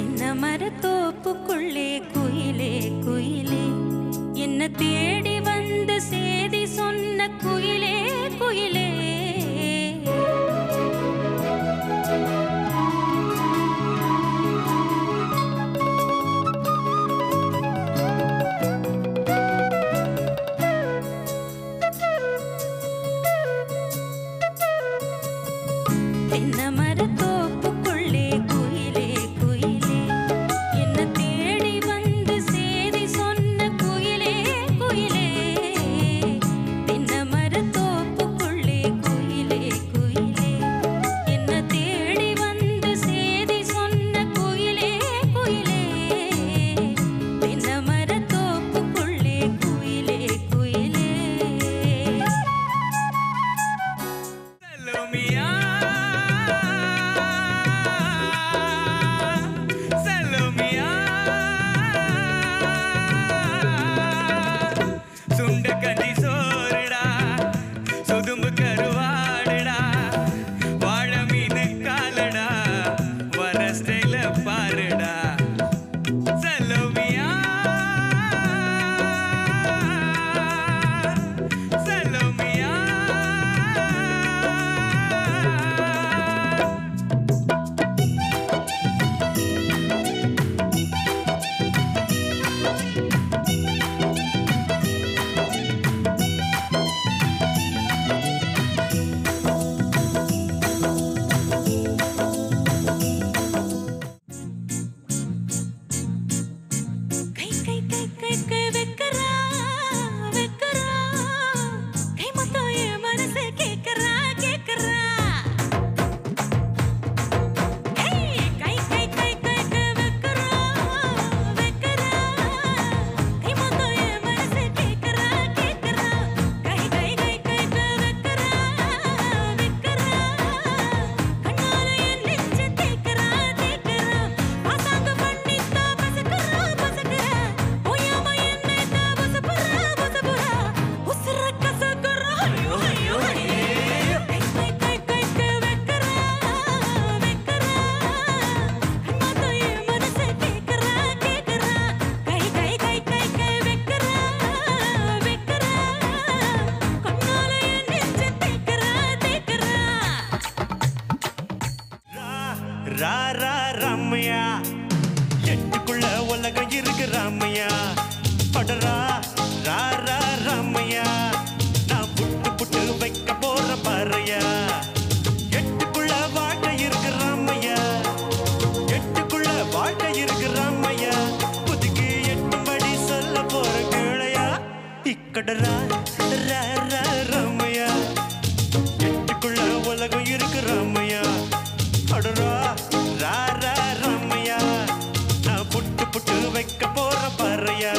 தென்னை மரத்தோப்புக்குள்ளே குயிலே குயிலே என்ன தேடி வந்து சேதி சொன்ன குயிலே குயிலே தென்னை மரத்தோப்புக்குள்ளே குயிலே குயிலே என்ன தேடி வந்து சேதி சொன்ன குயிலே குயிலே தென்னை மரத்தோப்புக்குள்ளே குயிலே குயிலே என்ன தேடி வந்து சேதி சொன்ன குயிலே குயிலே தென்னை மரத்தோப்புக்குள்ளே குயிலே குயிலே சலோமியா சுண்டக்கஞ்சி சோறுடா சுதும்பு கருவாடுடா வாழை மீன் காலடா வர ஸ்டைல பாருடா சலோமியா சலோமியா ராரா ராமையா எட்டுக்குள்ள உலகம் இருக்கு ராமையா படரா ராரா ராமையா நான் புட்டு புட்டு வைக்க போற பாறையா எட்டுக்குள்ள வாழ்க்கை இருக்கு ராமையா எட்டுக்குள்ள வாழ்க்கை இருக்கு ராமையா புதுக்கு எட்டும்படி சொல்ல போற கேளையா இக்கடரா ராரா ராமையா எட்டுக்குள்ள உலகம் இருக்கு ராமையா அடரா ராரா ராமையா நான் புட்டு புட்டு வைக்க போற பாறையா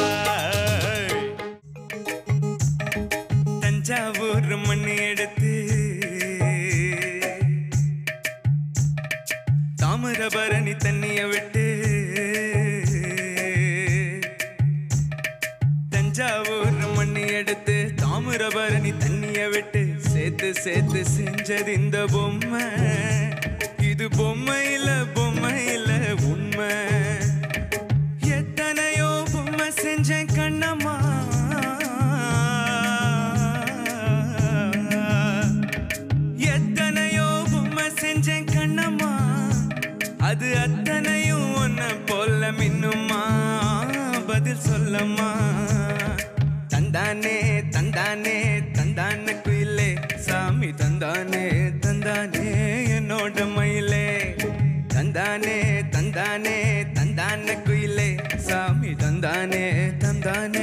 தஞ்சாவூர் மண் எடுத்து தாமிரபரணி தண்ணிய விட்டு தஞ்சாவூர் மண் எடுத்து தாமிரபரணி தண்ணிய விட்டு சேர்த்து சேர்த்து செஞ்சது இந்த பொம்மை இது பொம்மையில பொம்மையில உண்மை எத்தனையோ பொம்மை செஞ்சேன் கண்ணம்மா எத்தனையோ பொம்மை செஞ்சேன் கண்ணம்மா அது அத்தனையும் ஒன்ன போல மின்னுமா பதில் சொல்லம்மா தந்தானே தந்தானே தந்தான குயிலே சாமி தந்தானே தந்தானே என்னோட மயிலே தந்தானே தந்தானே தந்தான குயிலே சாமி தந்தானே தந்தானே